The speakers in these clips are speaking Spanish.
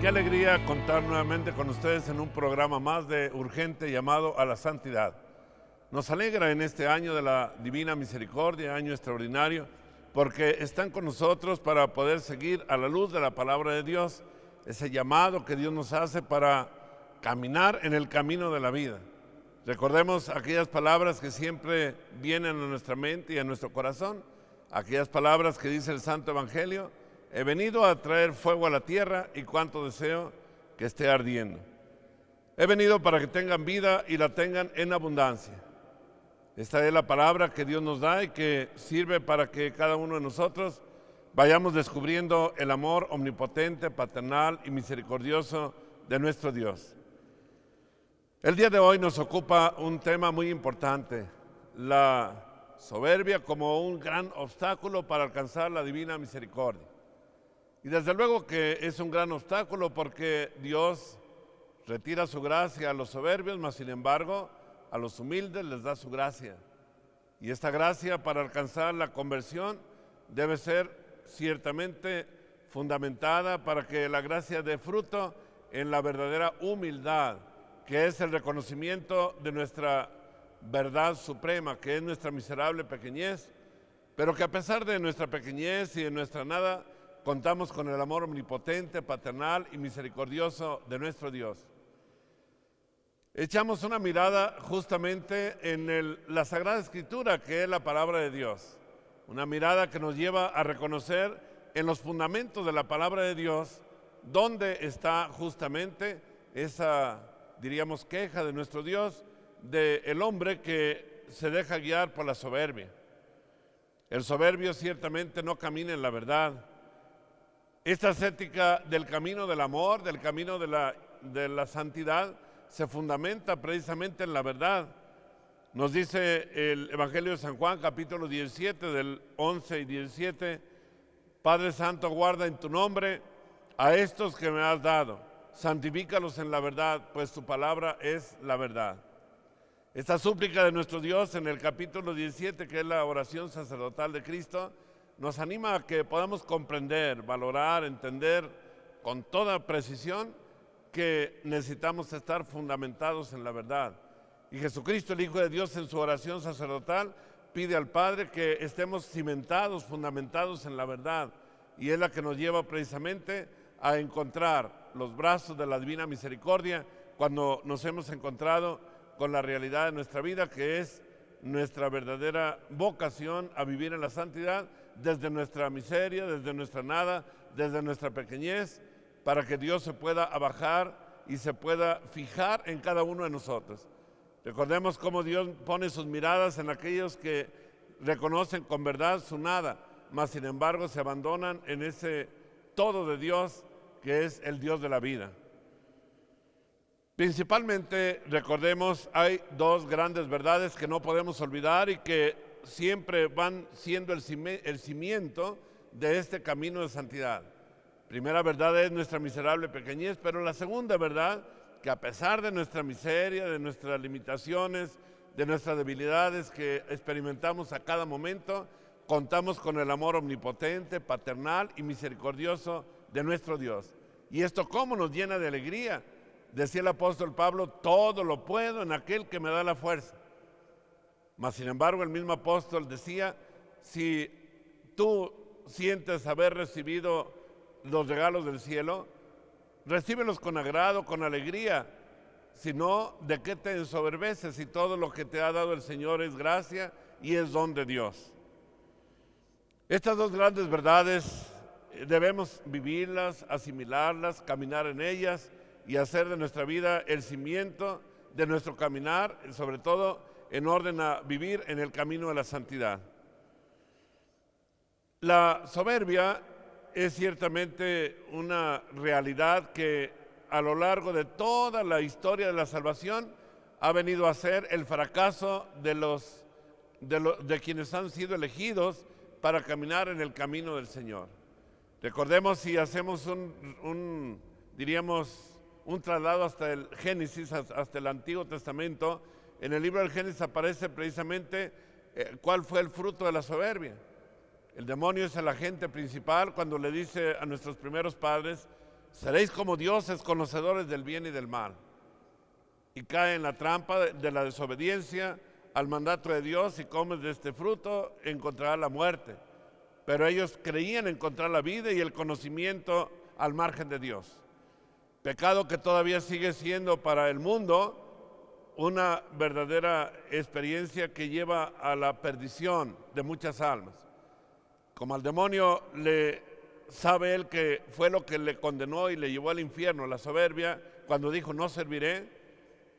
Qué alegría contar nuevamente con ustedes en un programa más de Urgente Llamado a la Santidad. Nos alegra en este año de la Divina Misericordia, año extraordinario, porque están con nosotros para poder seguir a la luz de la palabra de Dios, ese llamado que Dios nos hace para caminar en el camino de la vida. Recordemos aquellas palabras que siempre vienen a nuestra mente y a nuestro corazón, aquellas palabras que dice el Santo Evangelio: he venido a traer fuego a la tierra y cuánto deseo que esté ardiendo. He venido para que tengan vida y la tengan en abundancia. Esta es la palabra que Dios nos da y que sirve para que cada uno de nosotros vayamos descubriendo el amor omnipotente, paternal y misericordioso de nuestro Dios. El día de hoy nos ocupa un tema muy importante: la soberbia como un gran obstáculo para alcanzar la divina misericordia. Y desde luego que es un gran obstáculo porque Dios retira su gracia a los soberbios, mas sin embargo a los humildes les da su gracia. Y esta gracia para alcanzar la conversión debe ser ciertamente fundamentada para que la gracia dé fruto en la verdadera humildad, que es el reconocimiento de nuestra verdad suprema, que es nuestra miserable pequeñez, pero que a pesar de nuestra pequeñez y de nuestra nada, contamos con el amor omnipotente, paternal y misericordioso de nuestro Dios. Echamos una mirada justamente en la Sagrada Escritura, que es la palabra de Dios. Una mirada que nos lleva a reconocer en los fundamentos de la palabra de Dios dónde está justamente esa, diríamos, queja de nuestro Dios del hombre que se deja guiar por la soberbia. El soberbio ciertamente no camina en la verdad. Esta ascética del camino del amor, del camino de la santidad, se fundamenta precisamente en la verdad. Nos dice el Evangelio de San Juan, capítulo 17, del 11 y 17: Padre Santo, guarda en tu nombre a estos que me has dado, santifícalos en la verdad, pues tu palabra es la verdad. Esta súplica de nuestro Dios en el capítulo 17, que es la oración sacerdotal de Cristo, nos anima a que podamos comprender, valorar, entender con toda precisión que necesitamos estar fundamentados en la verdad. Y Jesucristo, el Hijo de Dios, en su oración sacerdotal, pide al Padre que estemos cimentados, fundamentados en la verdad. Y es la que nos lleva precisamente a encontrar los brazos de la divina misericordia cuando nos hemos encontrado con la realidad de nuestra vida, que es nuestra verdadera vocación a vivir en la santidad desde nuestra miseria, desde nuestra nada, desde nuestra pequeñez, para que Dios se pueda abajar y se pueda fijar en cada uno de nosotros. Recordemos cómo Dios pone sus miradas en aquellos que reconocen con verdad su nada, mas sin embargo se abandonan en ese todo de Dios, que es el Dios de la vida. Principalmente, recordemos, hay dos grandes verdades que no podemos olvidar y que siempre van siendo el cimiento de este camino de santidad. Primera verdad es nuestra miserable pequeñez, pero la segunda verdad, que a pesar de nuestra miseria, de nuestras limitaciones, de nuestras debilidades que experimentamos a cada momento, contamos con el amor omnipotente, paternal y misericordioso de nuestro Dios. ¿Y esto cómo nos llena de alegría? Decía el apóstol Pablo: todo lo puedo en aquel que me da la fuerza. Mas sin embargo el mismo apóstol decía: si tú sientes haber recibido los regalos del cielo, recíbelos con agrado, con alegría. Si no, ¿de qué te ensoberbeces si todo lo que te ha dado el Señor es gracia y es don de Dios? Estas dos grandes verdades debemos vivirlas, asimilarlas, caminar en ellas y hacer de nuestra vida el cimiento de nuestro caminar, sobre todo en orden a vivir en el camino de la santidad. La soberbia es ciertamente una realidad que a lo largo de toda la historia de la salvación ha venido a ser el fracaso de quienes han sido elegidos para caminar en el camino del Señor. Recordemos, si hacemos diríamos, un traslado hasta el Génesis, hasta el Antiguo Testamento, en el libro del Génesis aparece precisamente cuál fue el fruto de la soberbia. El demonio es el agente principal cuando le dice a nuestros primeros padres: seréis como dioses conocedores del bien y del mal. Y cae en la trampa de la desobediencia al mandato de Dios: si comes de este fruto, encontrarás la muerte. Pero ellos creían encontrar la vida y el conocimiento al margen de Dios. Pecado que todavía sigue siendo para el mundo una verdadera experiencia que lleva a la perdición de muchas almas. Como al demonio sabe él que fue lo que le condenó y le llevó al infierno, la soberbia, cuando dijo: no serviré,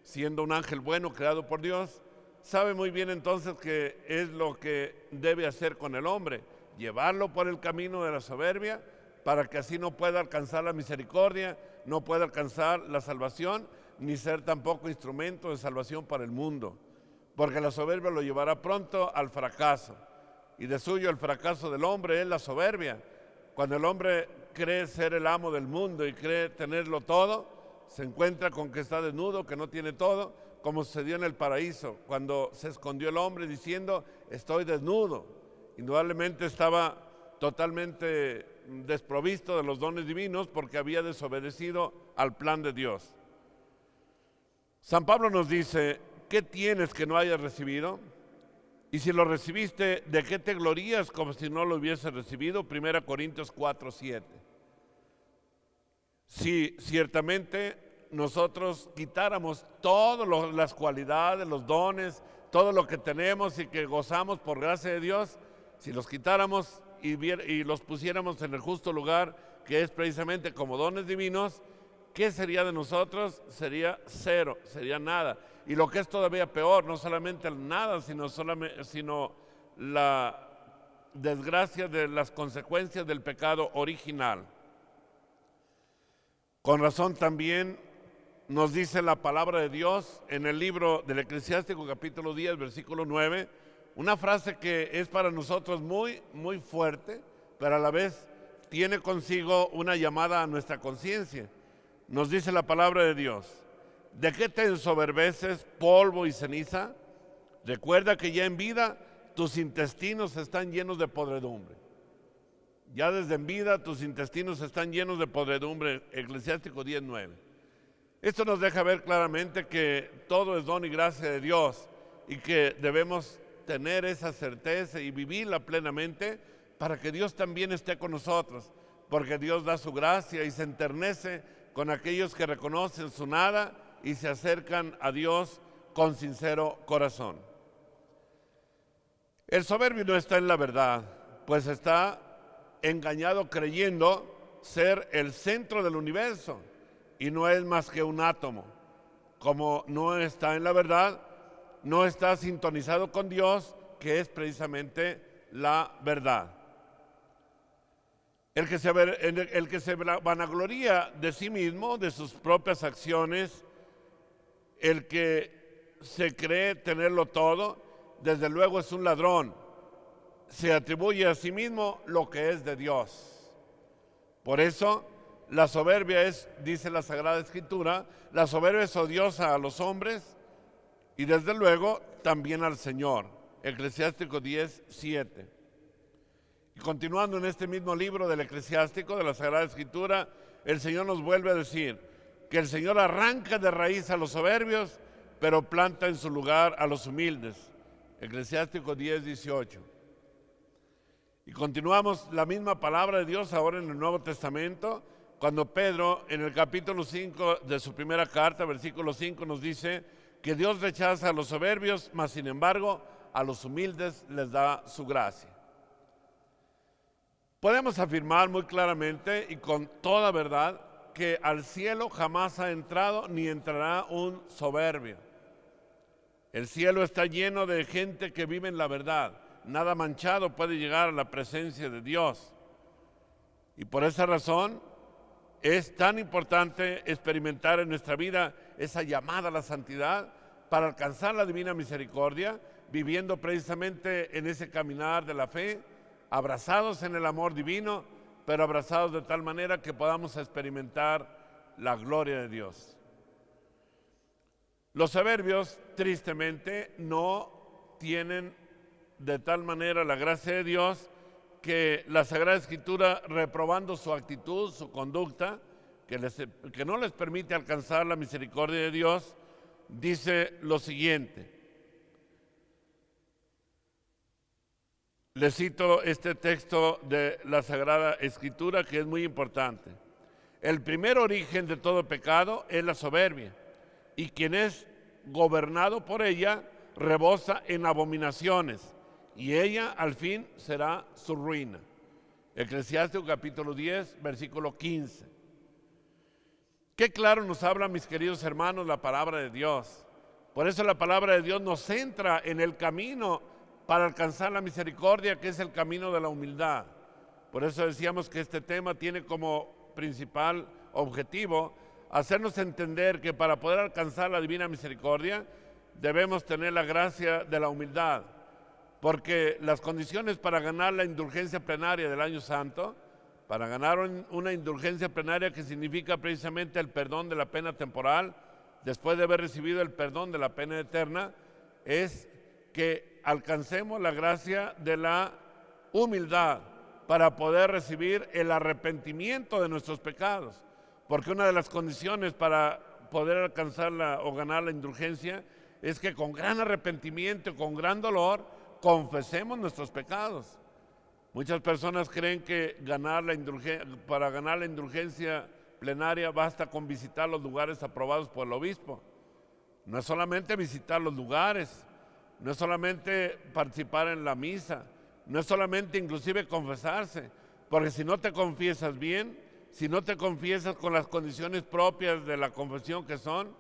siendo un ángel bueno creado por Dios, sabe muy bien entonces que es lo que debe hacer con el hombre: llevarlo por el camino de la soberbia, para que así no pueda alcanzar la misericordia, no pueda alcanzar la salvación, ni ser tampoco instrumento de salvación para el mundo, porque la soberbia lo llevará pronto al fracaso. Y de suyo el fracaso del hombre es la soberbia. Cuando el hombre cree ser el amo del mundo y cree tenerlo todo, se encuentra con que está desnudo, que no tiene todo, como sucedió en el paraíso, cuando se escondió el hombre diciendo: estoy desnudo. Indudablemente estaba totalmente desprovisto de los dones divinos porque había desobedecido al plan de Dios. San Pablo nos dice: ¿qué tienes que no hayas recibido? Y si lo recibiste, ¿de qué te glorías como si no lo hubieses recibido? 1 Corintios 4:7. Si ciertamente nosotros quitáramos todas las cualidades, los dones, todo lo que tenemos y que gozamos por gracia de Dios, si los quitáramos y los pusiéramos en el justo lugar, que es precisamente como dones divinos, ¿qué sería de nosotros? Sería cero, sería nada. Y lo que es todavía peor, no solamente el nada, sino la desgracia de las consecuencias del pecado original. Con razón también nos dice la palabra de Dios en el libro del Eclesiástico, capítulo 10, versículo 9, una frase que es para nosotros muy, muy fuerte, pero a la vez tiene consigo una llamada a nuestra conciencia. Nos dice la palabra de Dios: ¿de qué te ensoberbeces, polvo y ceniza? Recuerda que ya en vida tus intestinos están llenos de podredumbre. Ya desde en vida tus intestinos están llenos de podredumbre. Eclesiástico 10:9. Esto nos deja ver claramente que todo es don y gracia de Dios y que debemos tener esa certeza y vivirla plenamente para que Dios también esté con nosotros, porque Dios da su gracia y se enternece con aquellos que reconocen su nada y se acercan a Dios con sincero corazón. El soberbio no está en la verdad, pues está engañado creyendo ser el centro del universo y no es más que un átomo. Como no está en la verdad, no está sintonizado con Dios, que es precisamente la verdad. El que se vanagloria de sí mismo, de sus propias acciones, el que se cree tenerlo todo, desde luego es un ladrón. Se atribuye a sí mismo lo que es de Dios. Por eso, la soberbia es, dice la Sagrada Escritura, la soberbia es odiosa a los hombres y desde luego también al Señor. Eclesiástico 10:7. Y continuando en este mismo libro del Eclesiástico, de la Sagrada Escritura, el Señor nos vuelve a decir que el Señor arranca de raíz a los soberbios, pero planta en su lugar a los humildes. Eclesiástico 10:18. Y continuamos la misma palabra de Dios ahora en el Nuevo Testamento, cuando Pedro, en el capítulo 5 de su primera carta, versículo 5, nos dice que Dios rechaza a los soberbios, mas sin embargo a los humildes les da su gracia. Podemos afirmar muy claramente y con toda verdad que al cielo jamás ha entrado ni entrará un soberbio. El cielo está lleno de gente que vive en la verdad. Nada manchado puede llegar a la presencia de Dios. Y por esa razón es tan importante experimentar en nuestra vida esa llamada a la santidad para alcanzar la divina misericordia, viviendo precisamente en ese caminar de la fe, abrazados en el amor divino, pero abrazados de tal manera que podamos experimentar la gloria de Dios. Los soberbios, tristemente, no tienen de tal manera la gracia de Dios que la Sagrada Escritura, reprobando su actitud, su conducta, que no les permite alcanzar la misericordia de Dios, dice lo siguiente. Les cito este texto de la Sagrada Escritura que es muy importante. El primer origen de todo pecado es la soberbia, y quien es gobernado por ella rebosa en abominaciones, y ella al fin será su ruina. Eclesiastés capítulo 10, versículo 15. Qué claro nos habla, mis queridos hermanos, la palabra de Dios. Por eso la palabra de Dios nos centra en el camino para alcanzar la misericordia, que es el camino de la humildad. Por eso decíamos que este tema tiene como principal objetivo hacernos entender que para poder alcanzar la divina misericordia debemos tener la gracia de la humildad, porque las condiciones para ganar la indulgencia plenaria del año santo, para ganar una indulgencia plenaria que significa precisamente el perdón de la pena temporal, después de haber recibido el perdón de la pena eterna, es que alcancemos la gracia de la humildad para poder recibir el arrepentimiento de nuestros pecados. Porque una de las condiciones para poder alcanzarla o ganar la indulgencia es que con gran arrepentimiento, con gran dolor, confesemos nuestros pecados. Muchas personas creen que para ganar la indulgencia plenaria basta con visitar los lugares aprobados por el obispo. No es solamente visitar los lugares, no es solamente participar en la misa, no es solamente inclusive confesarse, porque si no te confiesas bien, si no te confiesas con las condiciones propias de la confesión, que son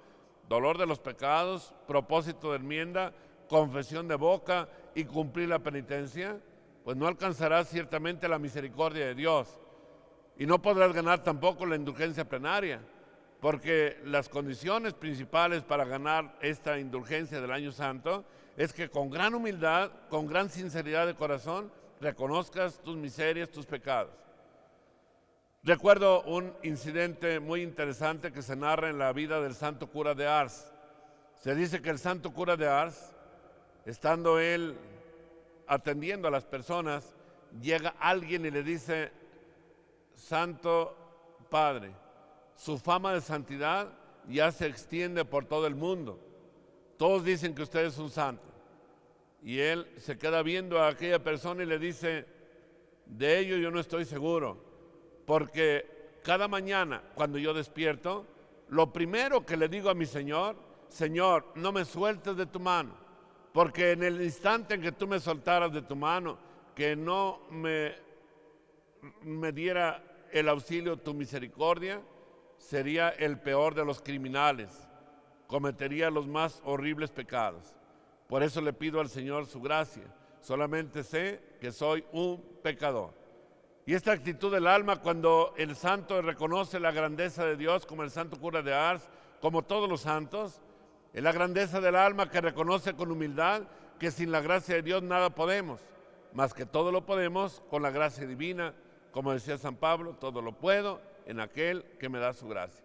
dolor de los pecados, propósito de enmienda, confesión de boca y cumplir la penitencia, pues no alcanzarás ciertamente la misericordia de Dios. Y no podrás ganar tampoco la indulgencia plenaria, porque las condiciones principales para ganar esta indulgencia del año santo es que con gran humildad, con gran sinceridad de corazón, reconozcas tus miserias, tus pecados. Recuerdo un incidente muy interesante que se narra en la vida del santo cura de Ars. Se dice que el santo cura de Ars, estando él atendiendo a las personas, llega alguien y le dice: Santo Padre, su fama de santidad ya se extiende por todo el mundo. Todos dicen que usted es un santo. Y él se queda viendo a aquella persona y le dice: de ello yo no estoy seguro, porque cada mañana cuando yo despierto, lo primero que le digo a mi Señor: Señor, no me sueltes de tu mano, porque en el instante en que tú me soltaras de tu mano, que no me diera el auxilio tu misericordia, sería el peor de los criminales, cometería los más horribles pecados. Por eso le pido al Señor su gracia. Solamente sé que soy un pecador. Y esta actitud del alma, cuando el santo reconoce la grandeza de Dios, como el santo cura de Ars, como todos los santos, es la grandeza del alma que reconoce con humildad que sin la gracia de Dios nada podemos, más que todo lo podemos con la gracia divina. Como decía San Pablo, todo lo puedo en aquel que me da su gracia.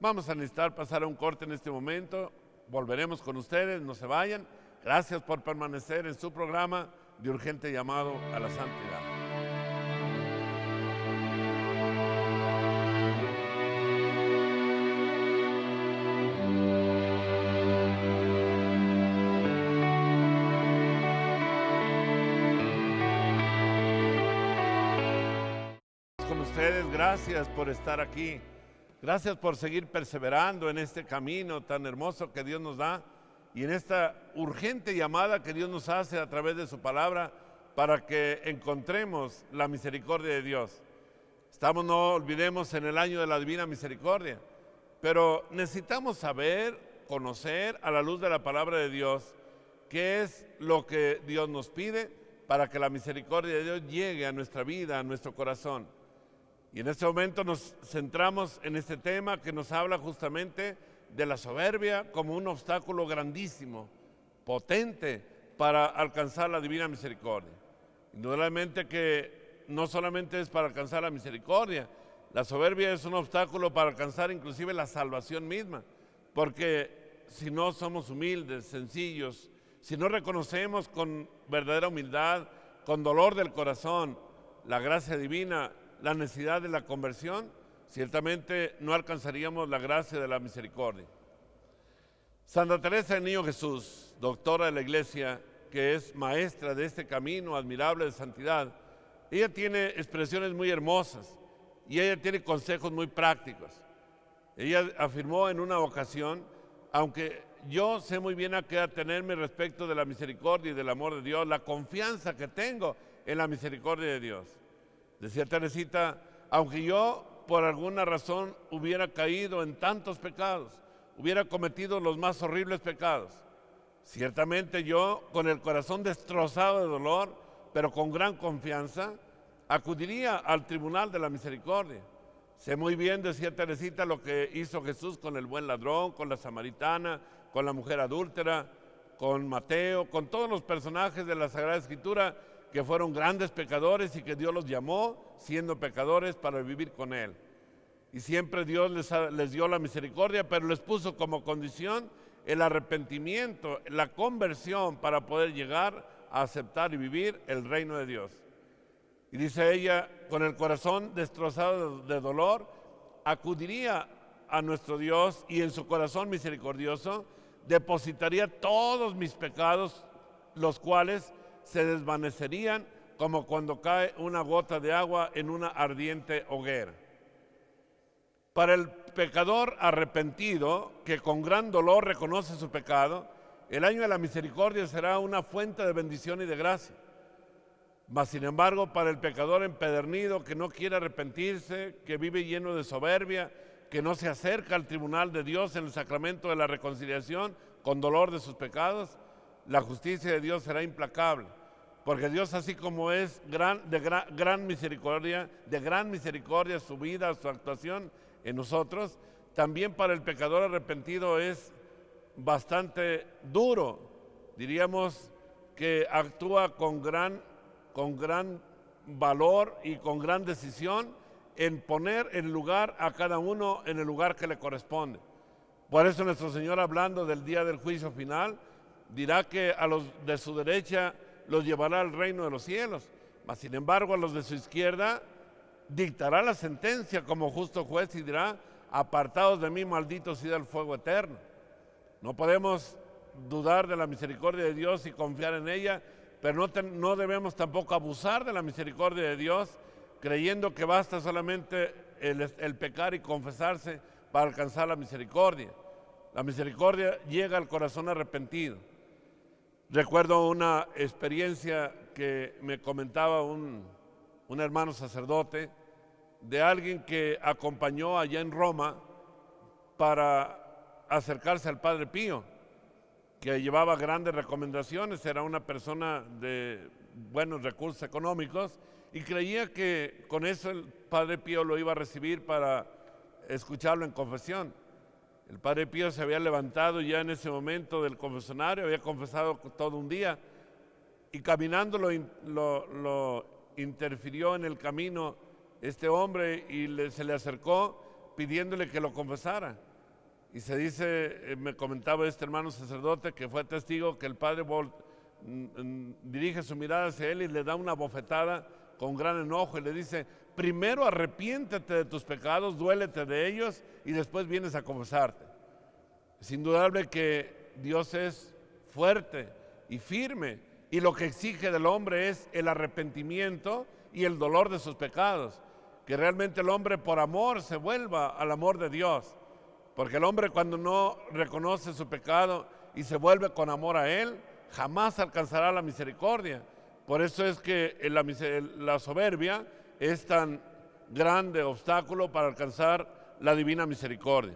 Vamos a necesitar pasar a un corte en este momento. Volveremos con ustedes, no se vayan. Gracias por permanecer en su programa de urgente llamado a la santidad. Con ustedes, gracias por estar aquí. Gracias por seguir perseverando en este camino tan hermoso que Dios nos da y en esta urgente llamada que Dios nos hace a través de su palabra para que encontremos la misericordia de Dios. Estamos, no olvidemos, en el año de la divina misericordia, pero necesitamos saber, conocer a la luz de la palabra de Dios qué es lo que Dios nos pide para que la misericordia de Dios llegue a nuestra vida, a nuestro corazón. Y en este momento nos centramos en este tema que nos habla justamente de la soberbia como un obstáculo grandísimo, potente para alcanzar la divina misericordia. Indudablemente que no solamente es para alcanzar la misericordia, la soberbia es un obstáculo para alcanzar inclusive la salvación misma, porque si no somos humildes, sencillos, si no reconocemos con verdadera humildad, con dolor del corazón, la gracia divina, la necesidad de la conversión, ciertamente no alcanzaríamos la gracia de la misericordia. Santa Teresa del Niño Jesús, doctora de la Iglesia, que es maestra de este camino admirable de santidad, ella tiene expresiones muy hermosas y ella tiene consejos muy prácticos. Ella afirmó en una ocasión: aunque yo sé muy bien a qué atenerme respecto de la misericordia y del amor de Dios, la confianza que tengo en la misericordia de Dios. Decía Teresita: aunque yo por alguna razón hubiera caído en tantos pecados, hubiera cometido los más horribles pecados, ciertamente yo, con el corazón destrozado de dolor, pero con gran confianza, acudiría al tribunal de la misericordia. Sé muy bien, decía Teresita, lo que hizo Jesús con el buen ladrón, con la samaritana, con la mujer adúltera, con Mateo, con todos los personajes de la Sagrada Escritura que fueron grandes pecadores y que Dios los llamó siendo pecadores para vivir con Él. Y siempre Dios les dio la misericordia, pero les puso como condición el arrepentimiento, la conversión, para poder llegar a aceptar y vivir el reino de Dios. Y dice ella: con el corazón destrozado de dolor, acudiría a nuestro Dios y en su corazón misericordioso depositaría todos mis pecados, los cuales se desvanecerían como cuando cae una gota de agua en una ardiente hoguera. Para el pecador arrepentido, que con gran dolor reconoce su pecado, el año de la misericordia será una fuente de bendición y de gracia. Mas, sin embargo, para el pecador empedernido, que no quiere arrepentirse, que vive lleno de soberbia, que no se acerca al tribunal de Dios en el sacramento de la reconciliación con dolor de sus pecados, la justicia de Dios será implacable. Porque Dios, así como es de gran misericordia su vida, su actuación en nosotros, también para el pecador arrepentido es bastante duro. Diríamos que actúa con gran valor y con gran decisión en poner en lugar a cada uno en el lugar que le corresponde. Por eso nuestro Señor, hablando del día del juicio final, dirá que a los de su derecha los llevará al reino de los cielos, mas sin embargo a los de su izquierda dictará la sentencia como justo juez y dirá: apartados de mí, malditos, id al fuego eterno. No podemos dudar de la misericordia de Dios y confiar en ella, pero no debemos tampoco abusar de la misericordia de Dios, creyendo que basta solamente el pecar y confesarse para alcanzar la misericordia. La misericordia llega al corazón arrepentido. Recuerdo una experiencia que me comentaba un hermano sacerdote de alguien que acompañó allá en Roma para acercarse al Padre Pío, que llevaba grandes recomendaciones, era una persona de buenos recursos económicos y creía que con eso el Padre Pío lo iba a recibir para escucharlo en confesión. El Padre Pío se había levantado ya en ese momento del confesionario, había confesado todo un día y caminando lo interfirió en el camino este hombre y se le acercó pidiéndole que lo confesara. Y se dice, me comentaba este hermano sacerdote que fue testigo, que el Padre dirige su mirada hacia él y le da una bofetada con gran enojo y le dice: primero arrepiéntete de tus pecados, duélete de ellos y después vienes a confesarte. Es indudable que Dios es fuerte y firme y lo que exige del hombre es el arrepentimiento y el dolor de sus pecados, que realmente el hombre por amor se vuelva al amor de Dios, porque el hombre, cuando no reconoce su pecado y se vuelve con amor a Él, jamás alcanzará la misericordia. Por eso es que la soberbia es tan grande obstáculo para alcanzar la divina misericordia.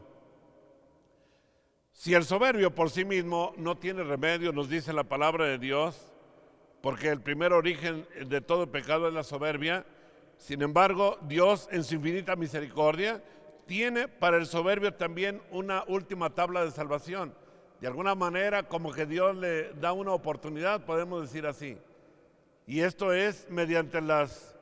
Si el soberbio por sí mismo no tiene remedio, nos dice la palabra de Dios, porque el primer origen de todo pecado es la soberbia, sin embargo, Dios en su infinita misericordia tiene para el soberbio también una última tabla de salvación. De alguna manera, como que Dios le da una oportunidad, podemos decir así. Y esto es mediante las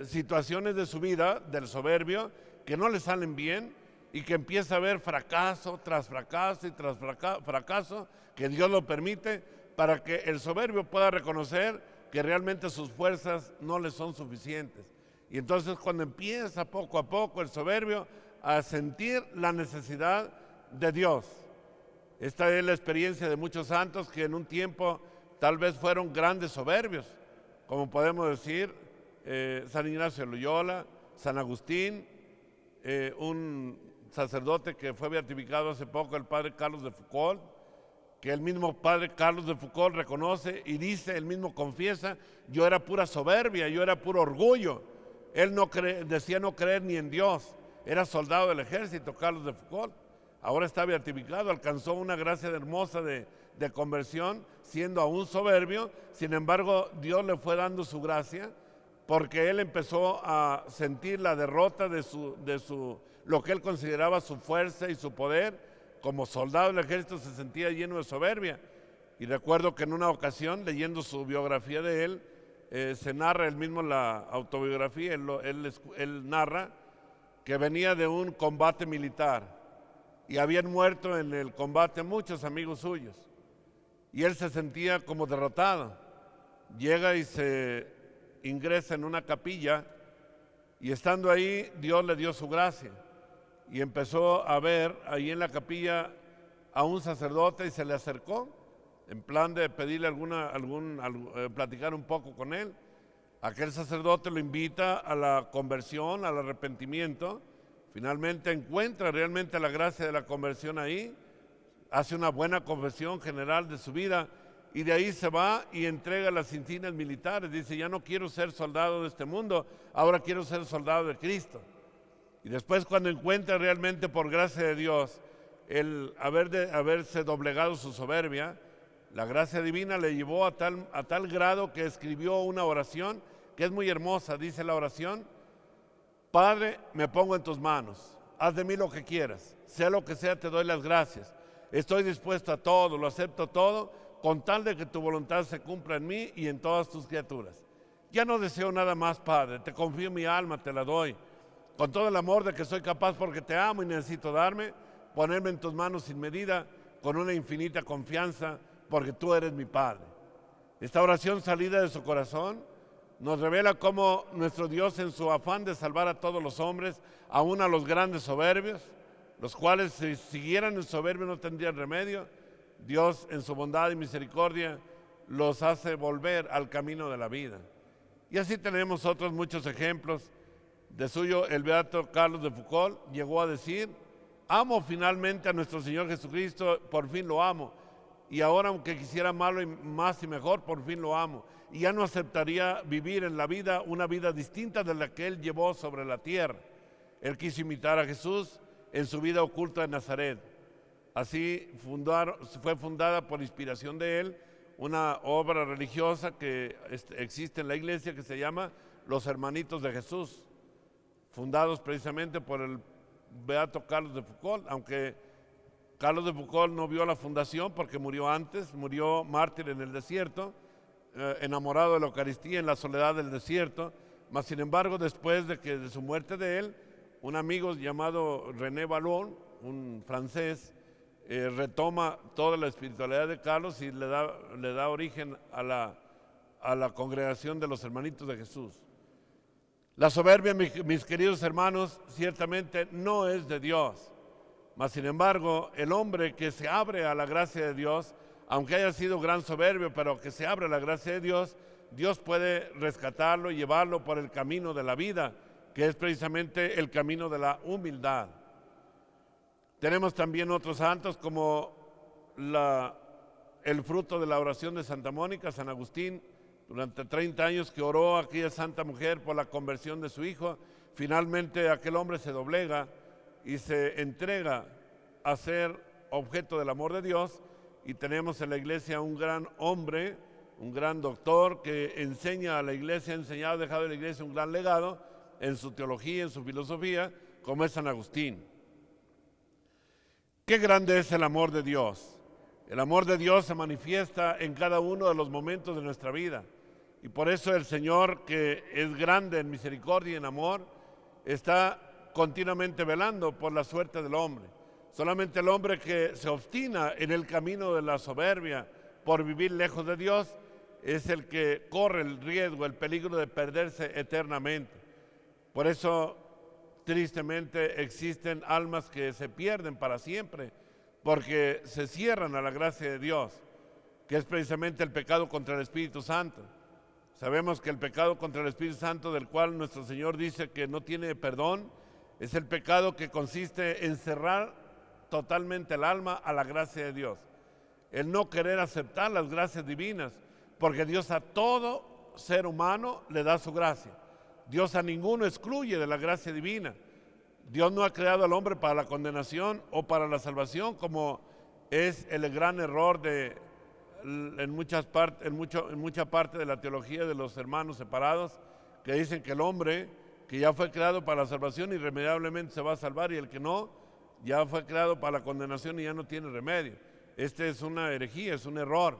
situaciones de su vida, del soberbio, que no le salen bien y que empieza a haber fracaso tras fracaso y tras fracaso, que Dios lo permite para que el soberbio pueda reconocer que realmente sus fuerzas no le son suficientes. Y entonces cuando empieza poco a poco el soberbio a sentir la necesidad de Dios. Esta es la experiencia de muchos santos que en un tiempo tal vez fueron grandes soberbios, como podemos decir San Ignacio de Loyola, San Agustín, un sacerdote que fue beatificado hace poco, el padre Carlos de Foucault, que el mismo padre Carlos de Foucault reconoce y dice, él mismo confiesa, yo era pura soberbia, yo era puro orgullo. Él decía no creer ni en Dios, era soldado del ejército, Carlos de Foucault. Ahora está beatificado, alcanzó una gracia hermosa de conversión, siendo aún soberbio. Sin embargo, Dios le fue dando su gracia, porque él empezó a sentir la derrota de lo que él consideraba su fuerza y su poder. Como soldado del ejército se sentía lleno de soberbia. Y recuerdo que en una ocasión, leyendo su biografía de él, se narra él mismo la autobiografía, él narra que venía de un combate militar y habían muerto en el combate muchos amigos suyos. Y él se sentía como derrotado. Llega y se ingresa en una capilla y estando ahí Dios le dio su gracia y empezó a ver ahí en la capilla a un sacerdote y se le acercó en plan de pedirle platicar un poco con él. Aquel sacerdote lo invita a la conversión, al arrepentimiento. Finalmente encuentra realmente la gracia de la conversión ahí, hace una buena confesión general de su vida y de ahí se va y entrega las insignias militares. Dice, ya no quiero ser soldado de este mundo, ahora quiero ser soldado de Cristo. Y después cuando encuentra realmente por gracia de Dios el haberse doblegado su soberbia, la gracia divina le llevó a tal grado que escribió una oración que es muy hermosa. Dice la oración: Padre, me pongo en tus manos, haz de mí lo que quieras, sea lo que sea, te doy las gracias. Estoy dispuesto a todo, lo acepto todo, con tal de que tu voluntad se cumpla en mí y en todas tus criaturas. Ya no deseo nada más, Padre, te confío mi alma, te la doy, con todo el amor de que soy capaz porque te amo y necesito ponerme en tus manos sin medida, con una infinita confianza, porque tú eres mi Padre. Esta oración salida de su corazón nos revela cómo nuestro Dios, en su afán de salvar a todos los hombres, aún a los grandes soberbios, los cuales si siguieran en soberbio no tendrían remedio, Dios en su bondad y misericordia los hace volver al camino de la vida. Y así tenemos otros muchos ejemplos. De suyo, el beato Carlos de Foucault llegó a decir: amo finalmente a nuestro Señor Jesucristo, por fin lo amo. Y ahora, aunque quisiera malo y más y mejor, por fin lo amo. Y ya no aceptaría vivir en la vida una vida distinta de la que Él llevó sobre la tierra. Él quiso imitar a Jesús en su vida oculta de Nazaret. Así fue fundada por inspiración de Él una obra religiosa que existe en la iglesia que se llama Los Hermanitos de Jesús, fundados precisamente por el beato Carlos de Foucault, aunque Carlos de Foucault no vio la fundación porque murió antes, murió mártir en el desierto, enamorado de la Eucaristía en la soledad del desierto. Mas sin embargo, después de su muerte de él, un amigo llamado René Vallon, un francés, retoma toda la espiritualidad de Carlos y le da origen a la congregación de los Hermanitos de Jesús. La soberbia, mis queridos hermanos, ciertamente no es de Dios. Mas sin embargo, el hombre que se abre a la gracia de Dios, aunque haya sido gran soberbio, pero que se abre a la gracia de Dios, Dios puede rescatarlo y llevarlo por el camino de la vida, que es precisamente el camino de la humildad. Tenemos también otros santos como el fruto de la oración de Santa Mónica, San Agustín, durante 30 años que oró a aquella santa mujer por la conversión de su hijo. Finalmente aquel hombre se doblega y se entrega a ser objeto del amor de Dios, y tenemos en la iglesia un gran hombre, un gran doctor que enseña a la iglesia, ha dejado a la iglesia un gran legado en su teología, en su filosofía, como es San Agustín. Qué grande es el amor de Dios. El amor de Dios se manifiesta en cada uno de los momentos de nuestra vida, y por eso el Señor, que es grande en misericordia y en amor, está continuamente velando por la suerte del hombre. Solamente el hombre que se obstina en el camino de la soberbia por vivir lejos de Dios es el que corre el riesgo, el peligro de perderse eternamente. Por eso, tristemente, existen almas que se pierden para siempre, porque se cierran a la gracia de Dios, que es precisamente el pecado contra el Espíritu Santo. Sabemos que el pecado contra el Espíritu Santo, del cual nuestro Señor dice que no tiene perdón, es el pecado que consiste en cerrar totalmente el alma a la gracia de Dios. El no querer aceptar las gracias divinas, porque Dios a todo ser humano le da su gracia. Dios a ninguno excluye de la gracia divina. Dios no ha creado al hombre para la condenación o para la salvación, como es el gran error en mucha parte de la teología de los hermanos separados, que dicen que el hombre que ya fue creado para la salvación irremediablemente se va a salvar, y el que no, ya fue creado para la condenación y ya no tiene remedio. Este es una herejía, es un error,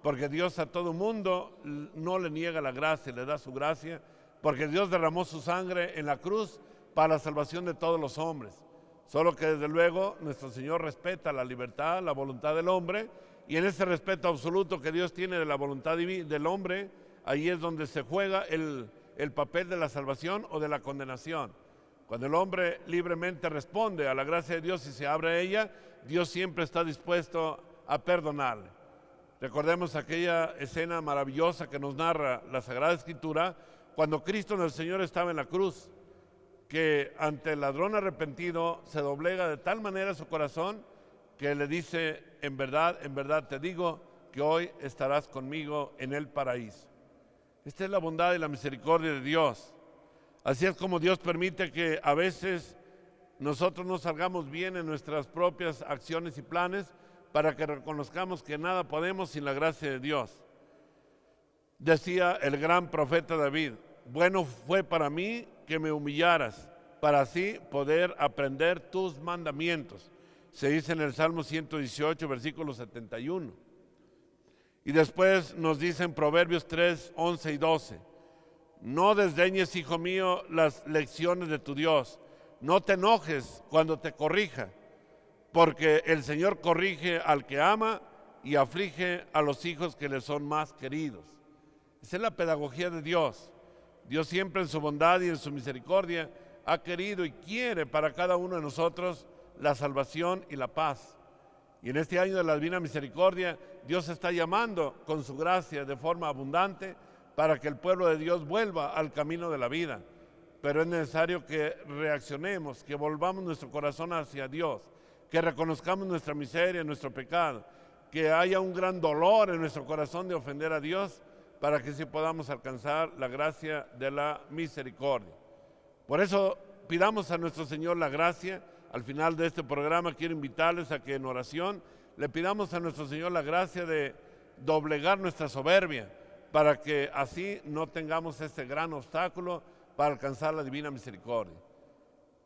porque Dios a todo mundo no le niega la gracia, le da su gracia, porque Dios derramó su sangre en la cruz para la salvación de todos los hombres. Solo que desde luego nuestro Señor respeta la libertad, la voluntad del hombre, y en ese respeto absoluto que Dios tiene de la voluntad del hombre, ahí es donde se juega el papel de la salvación o de la condenación. Cuando el hombre libremente responde a la gracia de Dios y se abre a ella, Dios siempre está dispuesto a perdonarle. Recordemos aquella escena maravillosa que nos narra la Sagrada Escritura, cuando Cristo nuestro Señor estaba en la cruz, que ante el ladrón arrepentido se doblega de tal manera su corazón que le dice: en verdad te digo que hoy estarás conmigo en el paraíso. Esta es la bondad y la misericordia de Dios. Así es como Dios permite que a veces nosotros no salgamos bien en nuestras propias acciones y planes, para que reconozcamos que nada podemos sin la gracia de Dios. Decía el gran profeta David: bueno fue para mí que me humillaras, para así poder aprender tus mandamientos. Se dice en el Salmo 118, versículo 71. Y después nos dice en Proverbios 3, 11 y 12: no desdeñes, hijo mío, las lecciones de tu Dios. No te enojes cuando te corrija, porque el Señor corrige al que ama y aflige a los hijos que le son más queridos. Esa es la pedagogía de Dios. Dios siempre en su bondad y en su misericordia ha querido y quiere para cada uno de nosotros la salvación y la paz. Y en este año de la Divina Misericordia, Dios está llamando con su gracia de forma abundante para que el pueblo de Dios vuelva al camino de la vida. Pero es necesario que reaccionemos, que volvamos nuestro corazón hacia Dios, que reconozcamos nuestra miseria, nuestro pecado, que haya un gran dolor en nuestro corazón de ofender a Dios, para que sí podamos alcanzar la gracia de la misericordia. Por eso pidamos a nuestro Señor la gracia. Al final de este programa quiero invitarles a que en oración le pidamos a nuestro Señor la gracia de doblegar nuestra soberbia, para que así no tengamos este gran obstáculo para alcanzar la divina misericordia.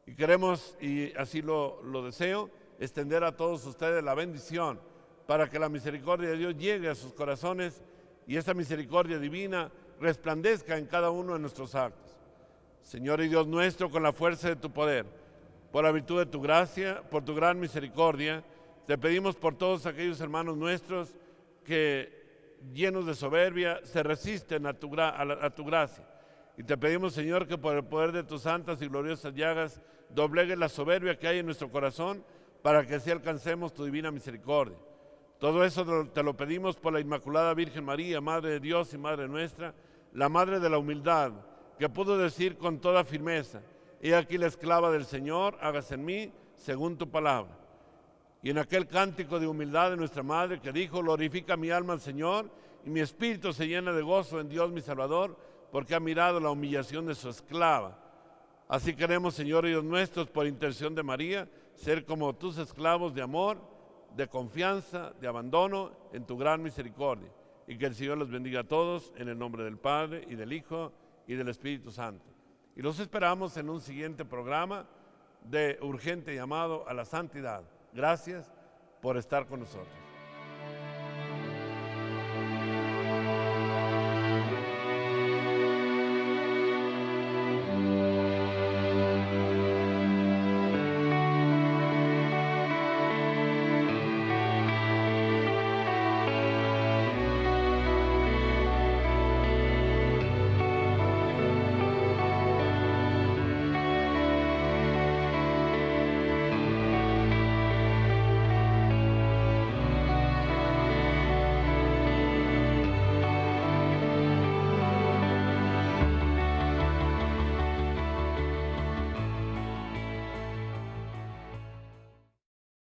Y queremos, y así lo deseo, extender a todos ustedes la bendición para que la misericordia de Dios llegue a sus corazones y esa misericordia divina resplandezca en cada uno de nuestros actos. Señor y Dios nuestro, con la fuerza de tu poder, por la virtud de tu gracia, por tu gran misericordia, te pedimos por todos aquellos hermanos nuestros que, llenos de soberbia, se resisten a tu gracia. Y te pedimos, Señor, que por el poder de tus santas y gloriosas llagas doblegue la soberbia que hay en nuestro corazón, para que así alcancemos tu divina misericordia. Todo eso te lo pedimos por la Inmaculada Virgen María, Madre de Dios y Madre nuestra, la Madre de la humildad, que pudo decir con toda firmeza: he aquí la esclava del Señor, hágase en mí según tu palabra. Y en aquel cántico de humildad de nuestra Madre que dijo: glorifica mi alma al Señor, y mi espíritu se llena de gozo en Dios mi Salvador, porque ha mirado la humillación de su esclava. Así queremos, Señor y Dios nuestros, por intercesión de María, ser como tus esclavos de amor, de confianza, de abandono en tu gran misericordia. Y que el Señor los bendiga a todos, en el nombre del Padre, y del Hijo, y del Espíritu Santo. Y los esperamos en un siguiente programa de urgente llamado a la santidad. Gracias por estar con nosotros.